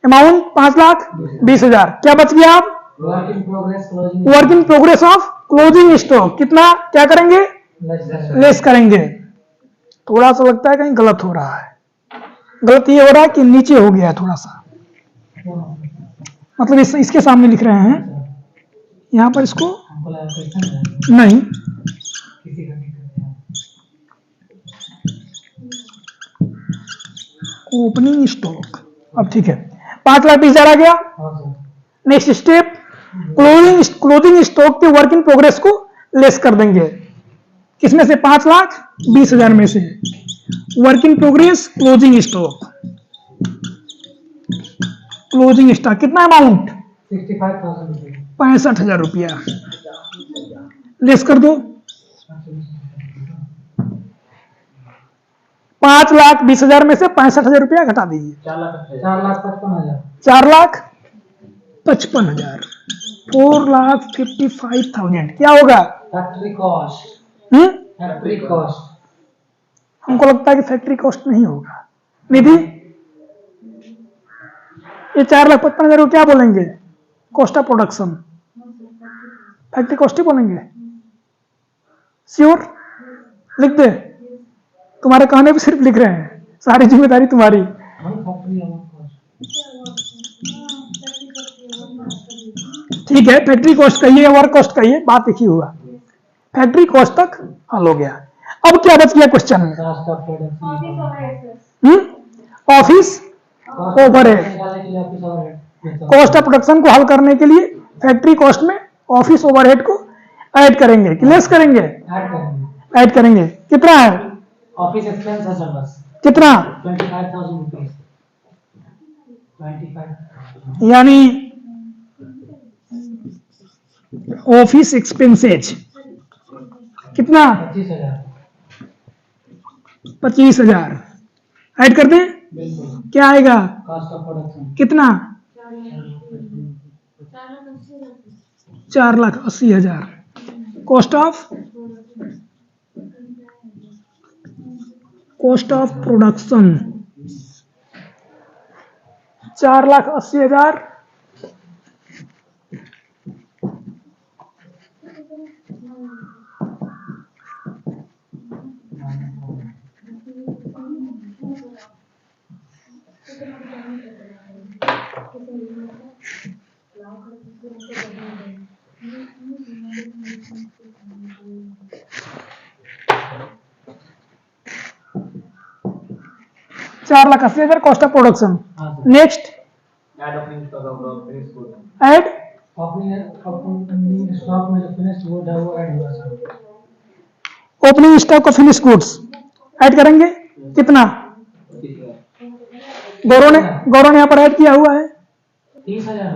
अमाउंट 5,20,000। क्या बच गया आप, work in progress closing work in progress of closing stock कितना, क्या करेंगे, लेस करेंगे। थोड़ा सा लगता है कहीं गलत हो रहा है। गलत ये हो रहा है कि नीचे हो गया है थोड़ा सा, मतलब इसके सामने लिख रहे हैं, यहां पर इसको हमको लगा क्वेश्चन है, नहीं, किसी का नहीं करते हैं। ओपनिंग स्टॉक, अब ठीक है, 5,20,000 आ गया। हाँ sir. Next step, closing stock के वर्क इन प्रोग्रेस को लेस कर देंगे। किसमें से? 5,20,000 में से। Work in progress closing stock, closing stock कितना अमाउंट? 65,000 रुपये। 65,000 रुपया लेस कर दो। 5,20,000 में से 65,000 रुपया घटा दीजिए। 4,55,000। 4,55,000, 4,55,000 क्या होगा? Factory cost. Factory cost. हमको लगता है कि फैक्ट्री कॉस्ट नहीं होगा। निधि, ये 4,55,000 को क्या बोलेंगे? Cost of production, factory cost ही बोलेंगे। श्योर? लिख दे, तुम्हारे कहने पे सिर्फ लिख रहे हैं, सारी जिम्मेदारी तुम्हारी। ठीक है, फैक्ट्री कॉस्ट कहिए, वर्क कॉस्ट कहिए, बात एक ही हुआ। फैक्ट्री कॉस्ट तक हल हो गया। अब क्या बच गया क्वेश्चन में? Cost of production. Office overhead. Cost of production को हल करने के लिए फैक्ट्री कॉस्ट में ऑफिस ओवरहेड को ऐड करेंगे कि लेस करेंगे? ऐड करेंगे। कितना है? ऑफिस एक्सपेंस है सर बस। कितना? 25,000 रुपीज। 25,000। यानी ऑफिस एक्सपेंसेज कितना? 25,000। 25,000 ऐड कर दें, बिल्कुल। क्या आएगा? Cost of production. कितना? 4,80,000। Cost of production 4,80,000। $4,80,000 cost of production. Next, add opening stock of finished good. Add opening stock में जो फिनिश्ड गुड है वो ऐड हुआ sir. Opening stock of finish goods add करेंगे। कितना? गौरव ने यहाँ पर ऐड किया हुआ है 30,000।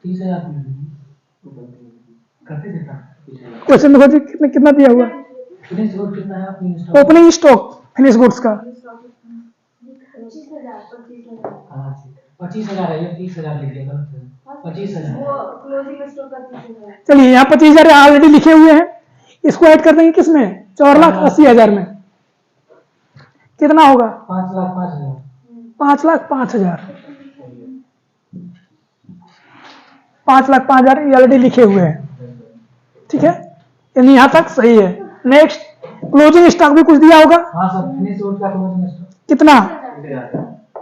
30,000 करते देता। क्वेश्चन देखो जी, कितना दिया हुआ? फिनिश्ड गुड कितना है opening stock? Opening stock finish goods का 25,000 है। ये 30,000 लिख दिया गलत है। 25,000। चलिए, यहाँ 25,000 ऑलरेडी लिखे हुए हैं, इसको ऐड कर देंगे किसमें? 4,80,000 में। कितना होगा? 5,05,000। 5,05,000। 5,05,000 ये ऑलरेडी लिखे हुए हैं। ठीक है, यानी यहाँ तक सही है। नेक्स्ट, क्लोजिंग स्टॉक भी कुछ दिया होगा। हाँ सर, फिनिश गुड का क्लोजिंग स्टॉक कितना?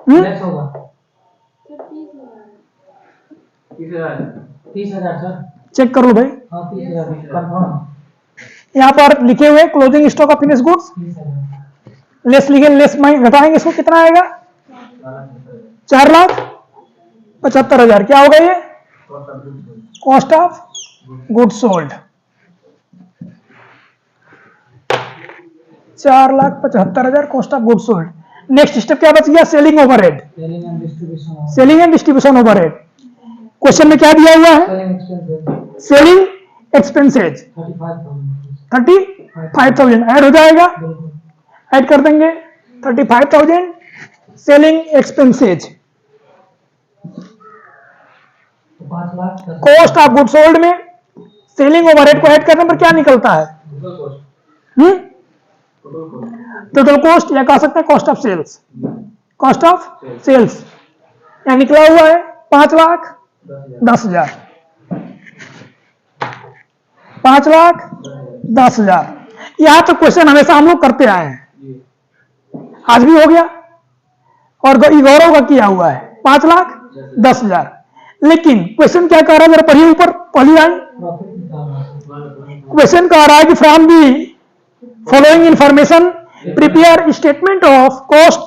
लेस होगा 30,000 सर। चेक कर लो भाई, हाँ 30,000 कंफर्म। यहाँ पर लिखे हुए closing stock of finish goods 30,000। Less लिखे, लेस में घटाएंगे इसको, कितना आएगा? 4,75,000। क्या होगा ये? Cost of goods sold. 4,75,000 cost of goods sold. Next step क्या बच गया? Selling overhead. Selling and distribution. Selling and distribution overhead. Question में क्या दिया हुआ है? Selling expenses selling expenses 35,000 add हो जाएगा। बिल्कुल। ऐड कर देंगे 35,000 selling expenses. 5,00,000 cost of good sold में सेलिंग ओवरहेड को ऐड करने पर क्या निकलता है? टोटल कॉस्ट, या कह सकते हैं cost of sales. Cost of sales यहाँ निकला हुआ है 5,10,000। 5,10,000। यहां तो क्वेश्चन हमेशा हम लोग करते आए हैं, आज भी हो गया। और गौरव का किया हुआ है 5,10,000। लेकिन क्वेश्चन क्या कह रहा है? जरा पढ़िए ऊपर पहली लाइन। क्वेश्चन कह रहा है कि from the following information prepare statement of cost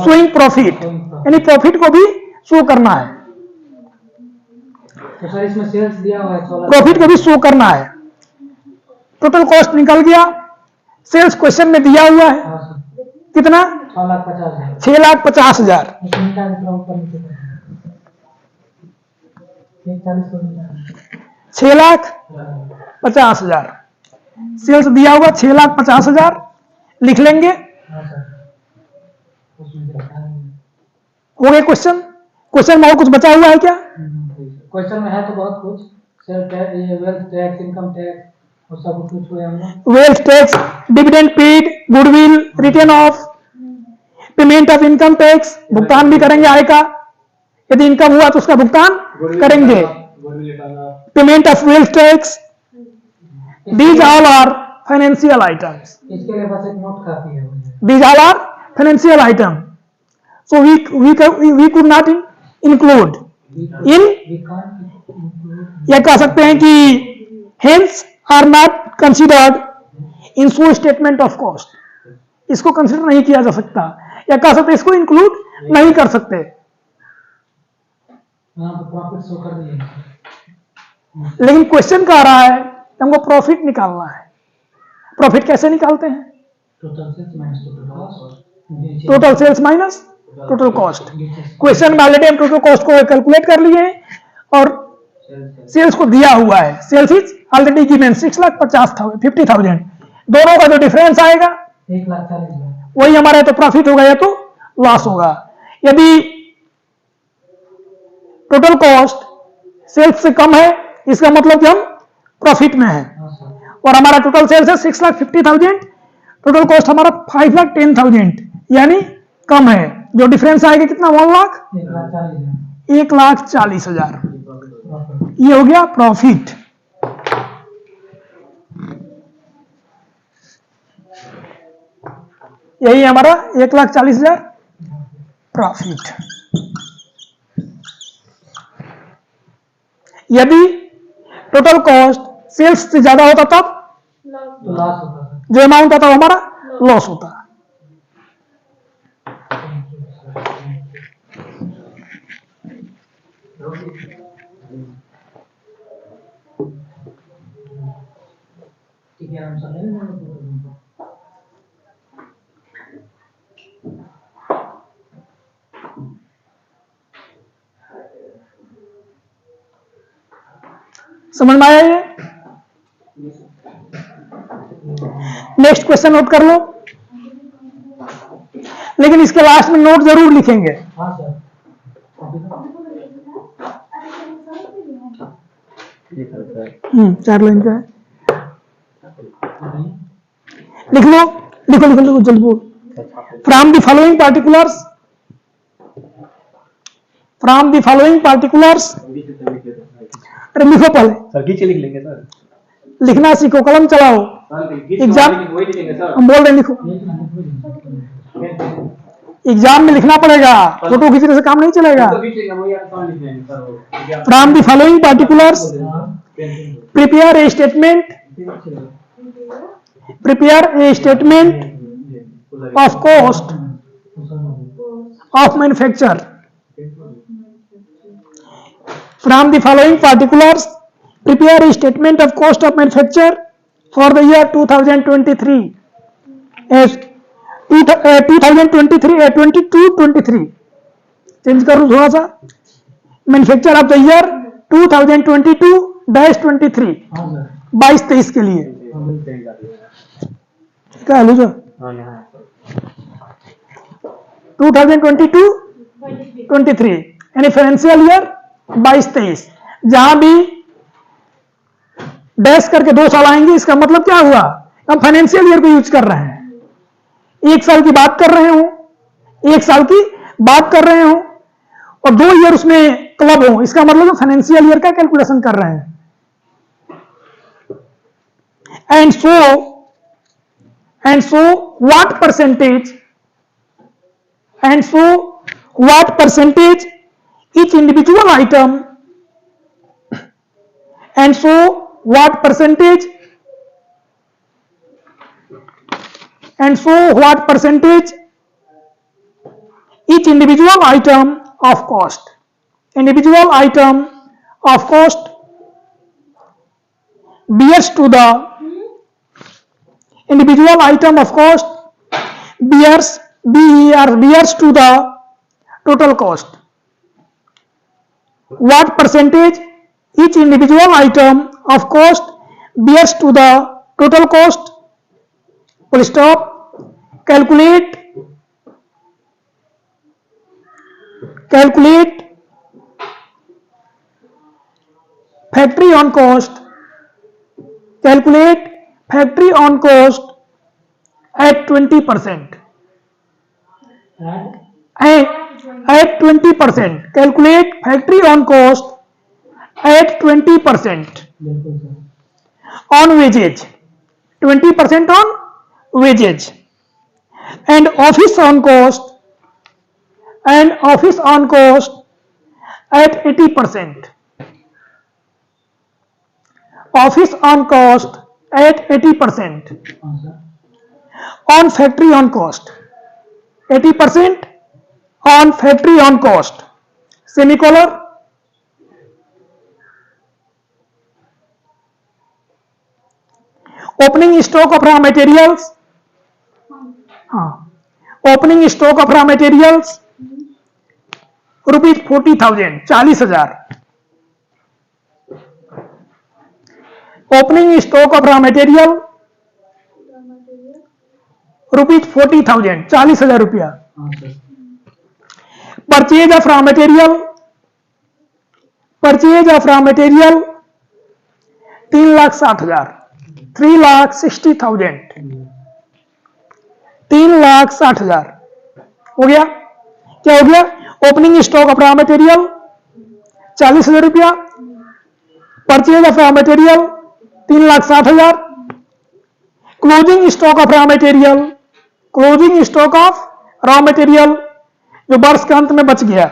showing profit, यानी प्रॉफिट को भी शो करना है, तो सर इसमें सेल्स दिया हुआ है 16 प्रॉफिट को भी शो करना है। टोटल कॉस्ट निकल गया, सेल्स क्वेश्चन में दिया हुआ है हाँ सर कितना 6,50,000 6,50,000, इसमें क्या मतलब ऊपर नीचे करना है? 41 को मिला 6,50,000 सेल्स दिया हुआ 6,50,000 लिख लेंगे। हाँ सर उसमें से बता देंगे। हो गए क्वेश्चन, क्वेश्चन में और कुछ बचा हुआ है क्या? क्वेश्चन में है तो बहुत कुछ सेल टैक्स, ये वेल्थ टैक्स, इनकम टैक्स और सब कुछ हुए हम लोग। Wealth tax, dividend paid, goodwill, return of, payment of income tax, भुगतान भी करेंगे आय का, यदि इनकम हुआ तो उसका भुगतान करेंगे, payment of wealth tax, these all are financial items, इसके लिए बस एक नोट काफी है मुझे। These all are financial item, so we could not include in, We can't include या कह सकते हैं कि hence are not considered in so statement of cost, इसको कंसिडर नहीं किया जा सकता, या कह सकते हैं इसको इंक्लूड नहीं कर सकते। यहाँ पे प्रॉफिट शो कर दिए। लेकिन क्वेश्चन कह रहा है कि हमको प्रॉफिट निकालना है, प्रॉफिट कैसे निकालते हैं? Total sales minus total cost, total sales minus total cost, question में ऑलरेडी हम टोटल कॉस्ट को कैलकुलेट कर लिए हैं और सेल्स को दिया हुआ है, सेल्स इज ऑलरेडी गिवन 6,50,000, दोनों का जो डिफरेंस आएगा 1,40,000 वही हमारा या तो प्रॉफिट होगा या तो लॉस होगा। यदि टोटल कॉस्ट सेल्स से कम है इसका मतलब कि हम प्रॉफिट में है, हाँ सर और हमारा टोटल सेल्स है 6,50,000, टोटल कॉस्ट हमारा 5,10,000 यानी कम है, जो डिफरेंस आएगा कितना 1,40,000 1,40,000, ये हो गया प्रॉफिट। यही हमारा 1,40,000 प्रॉफिट। यदि टोटल कॉस्ट सेल्स से ज्यादा होता तब तो लॉस होता है। जो अमाउंट आता वो हमारा लॉस होता। ठीक है हम समझ लेंगे। समझ में आया ये? नेक्स्ट क्वेश्चन नोट कर लो, लेकिन इसके लास्ट में नोट जरूर लिखेंगे। हाँ सर 4 लाइन का है, लिख लो, लिखो लिखो लिखो जल्दी बोल। From the following particulars, from the following particulars, अरे लिखो पहले, सर खींच के लिख लेंगे सर, लिखना सीखो, कलम चलाओ, एग्जाम वही लिखेंगे सर। हम बोल रहे हैं लिखो, एग्जाम में लिखना पड़ेगा, फोटो खींचने से काम नहीं चलेगा। From the following particulars prepare a statement, prepare a statement of cost of manufacture. From the following particulars, prepare a statement of cost of manufacture for the year 2023. As 2023, 22-23. Change करूँ थोड़ा सा. Manufacture of the year 2022-23. हाँ sir 22-23 के लिए. क्या है लीजिए? 2022-23 यानी फाइनेंशियल ईयर 22-23, जहां भी डैश करके 2 साल आएंगे इसका मतलब क्या हुआ, हम फाइनेंशियल ईयर को यूज कर रहे हैं। 1 साल की बात कर रहे हो, 1 साल की बात कर रहे हो और 2 ईयर उसमें क्लब हो, इसका मतलब हम फाइनेंशियल ईयर का कैलकुलेशन कर रहे हैं। And so what percentage each individual item, and so what percentage each individual item of cost. Individual item of cost bears to the individual item of cost bears to the total cost. What percentage each individual item of cost bears to the total cost? Full stop. Calculate factory on cost. Calculate factory on cost at 20%. And at 20%. Calculate factory on cost at 20%. बिल्कुल sir. On wages. 20% on wages. And office on cost at 80%. Office on cost at 80%. हाँ sir. On factory on cost. 80% on factory on cost. Semicolon. Opening stock of raw materials. Opening stock of raw materials rupees 40,000, 40,000. Opening stock of raw material rupees 40,000, 40,000 रुपया. हाँ sir. Purchase of raw material 3,60,000, 3,60,000, 3,60,000 हो गया. क्या हो गया? Opening stock of raw material 40,000 रुपया, purchase of raw material 3,60,000, closing stock of raw material जो वर्ष के अंत में बच गया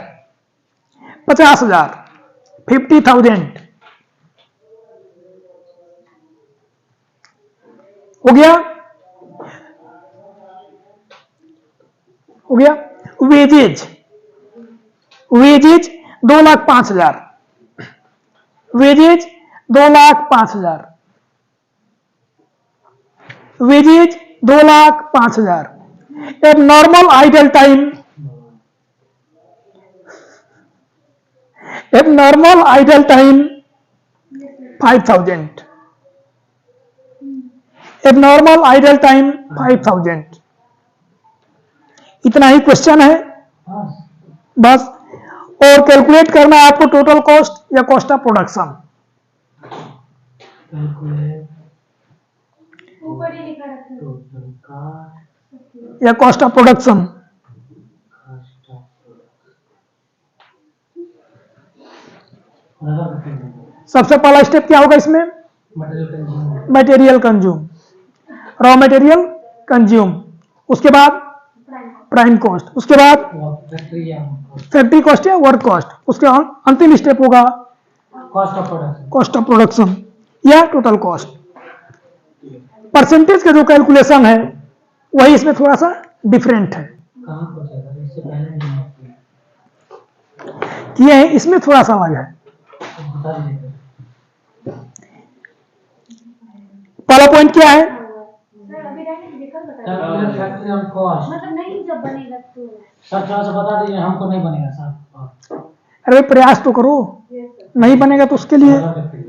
50,000, 50,000 हो गया. Wages 2,05,000, wages 2,05,000, wages 2,05,000. Abnormal idle time 5,000. Abnormal idle time 5,000. इतना ही क्वेश्चन है हाँ. बस. और कैलकुलेट करना है आपको टोटल कॉस्ट या कॉस्ट ऑफ प्रोडक्शन. कैलकुलेट ऊपर ही लिखा रखा है टोटल कॉस्ट या कॉस्ट ऑफ प्रोडक्शन. सबसे पहला स्टेप क्या होगा इसमें? Material consume, raw material consume, उसके बाद प्राइम कॉस्ट, उसके बाद फैक्ट्री कॉस्ट या वर्क कॉस्ट, उसके अंतिम स्टेप होगा कॉस्ट ऑफ प्रोडक्शन या टोटल कॉस्ट. परसेंटेज का जो कैलकुलेशन है वही इसमें थोड़ा सा डिफरेंट है. किए हैं, इसमें थोड़ा सा अलग है. पहला पॉइंट क्या है? सर अभी डायरेक्ट लिखकर बता कैलकुलेट फैक्ट्री ऑन कॉस्ट. मतलब नहीं जब बनेगा तो सर थोड़ा सा बता दीजिए, हमको नहीं बनेगा सर. अरे प्रयास तो करो, यस सर नहीं बनेगा तो उसके लिए सर